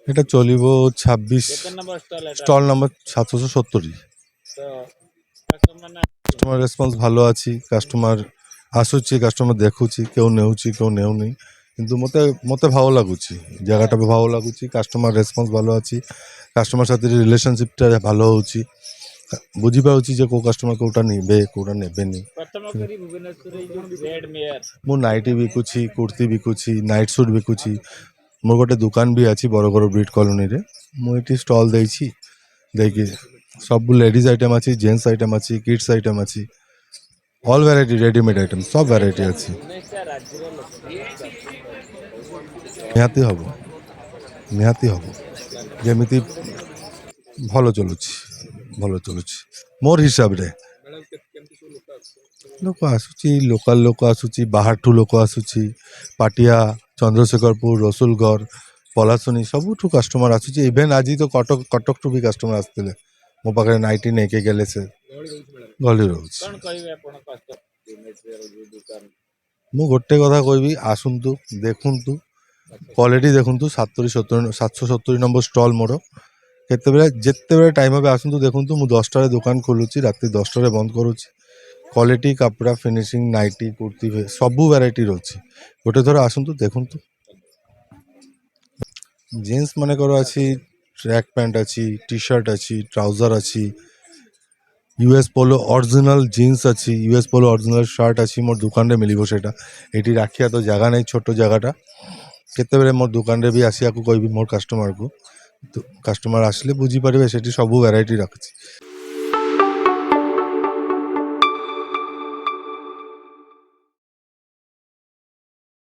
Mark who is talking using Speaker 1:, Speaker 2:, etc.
Speaker 1: এটা চলিব 26
Speaker 2: କେତେ ନମ୍ବର ଷ୍ଟଲ୍ ଏଟା?
Speaker 1: Stall number 770।
Speaker 2: ତ customer ନା
Speaker 1: কাস্টমার রেসপন্স ভালো আছে, কাস্টমার আসুচি, কাস্টমার দেখুচি, কেউ নেউচি কেউ নেউনি, কিন্তু মতে মতে ভালো লাগুচি, জায়গাটা ভালো লাগুচি, কাস্টমার রেসপন্স ভালো আছে, কাস্টমার সাথে রিলেসনশিপটা ভালো হচ্ছে, বুঝিপাରୁଛି যে କେଉଁ କଷ୍ଟମର କେଉଁଟା ନେବେ କେଉଁଟା ନେବେନି।
Speaker 2: ପ୍ରଥମ କରି ଭୁବନେଶ୍ୱରରେ ଏଇ ଯୋଉ ରେଡ୍ ମେୟର
Speaker 1: ମୁଁ ନାଇଟି ବିକୁଛି, କୁର୍ତ୍ତି ବିକୁଛି, ନାଇଟ୍ ସୁଟ୍ ବିକୁଛି, ମୋର ଗୋଟେ ଦୋକାନ ବି ଅଛି ବରଗଡ଼ ବ୍ରିଡ୍ କଲୋନୀରେ। ମୁଁ ଏଠି ଷ୍ଟଲ୍ ଦେଇଛି, ଦେଇକି ସବୁ ଲେଡ଼ିଜ୍ ଆଇଟମ୍ ଅଛି, ଜେଣ୍ଟସ୍ ଆଇଟମ୍ ଅଛି, କିଡ୍ସ ଆଇଟମ୍ ଅଛି, ଅଲ୍ ଭ୍ୟାରାଇଟି ରେଡ଼ିମେଡ୍ ଆଇଟମ୍ ସବୁ ଭ୍ୟାରାଇଟି ଅଛି।
Speaker 2: 19ଟା ରାଜ୍ୟର ଲୋକମାନଙ୍କୁ
Speaker 1: ନିହାତି ହେବ, ନିହାତି ହେବ, ଯେମିତି ଭଲ ଚଲୁଛି, ଭଲ ଚଲୁଛି ମୋର ହିସାବରେ। ଲୋକ ଆସୁଛି, ଲୋକାଲ ଲୋକ ଆସୁଛି, ବାହାରଠୁ ଲୋକ ଆସୁଛି, ପାଟିଆ, ଚନ୍ଦ୍ରଶେଖରପୁର, ରସୁଲଗଡ଼, ପଲାଶୁନି ସବୁଠୁ କଷ୍ଟମର ଆସୁଛି। ଇଭେନ୍ ଆଜି ତ କଟକଠୁ ବି କଷ୍ଟମର ଆସିଥିଲେ, ମୋ ପାଖରେ ନାଇଟି ନେଇକି ଗଲେ, ସେ ଗହଳି ରହୁଛି।
Speaker 2: କ'ଣ କହିବେ ଆପଣ କଷ୍ଟମର ଯୋଉ ଦୋକାନ
Speaker 1: ମୁଁ ଗୋଟେ କଥା କହିବି, ଆସନ୍ତୁ, ଦେଖନ୍ତୁ, କ୍ୱାଲିଟି ଦେଖନ୍ତୁ। 770 ନମ୍ବର ଷ୍ଟଲ୍ ମୋର। କେତେବେଳେ ଯେତେବେଳେ ଟାଇମ୍ হবে ଆସନ୍ତୁ, ଦେଖନ୍ତୁ। ମୁଁ 10ଟାରେ ଦୋକାନ ଖୋଲୁଛି, ରାତି 10ଟାରେ ବନ୍ଦ କରୁଛି। କ୍ୱାଲିଟି କପଡ଼ା, ଫିନିସିଂ, ନାଇଟି, କୁର୍ତ୍ତି ସବୁ ଭ୍ୟାରାଇଟିର ଅଛି। ଗୋଟେ ଥର ଆସନ୍ତୁ, ଦେଖନ୍ତୁ। ଜିନ୍ସ ମାନଙ୍କର ଅଛି, ଟ୍ରାକ୍ ପ୍ୟାଣ୍ଟ ଅଛି, ଟି ସାର୍ଟ ଅଛି, ଟ୍ରାଉଜର ଅଛି, यूएस पोलो ओरिजिनल जीन्स अच्छी, यूएस पोलो ओरिजिनल शर्ट अच्छी। मोर दुकान रे मिलिबो सेटा। एटी राखिया तो जगह नहीं, छोटो जगहटा। केतेबेले मोर दुकान रे भी आसिया को कहबी मोर कस्टमर को, तो कस्टमर आसले बुझी पारिबे, सेठी सब वैरायटी रखछि।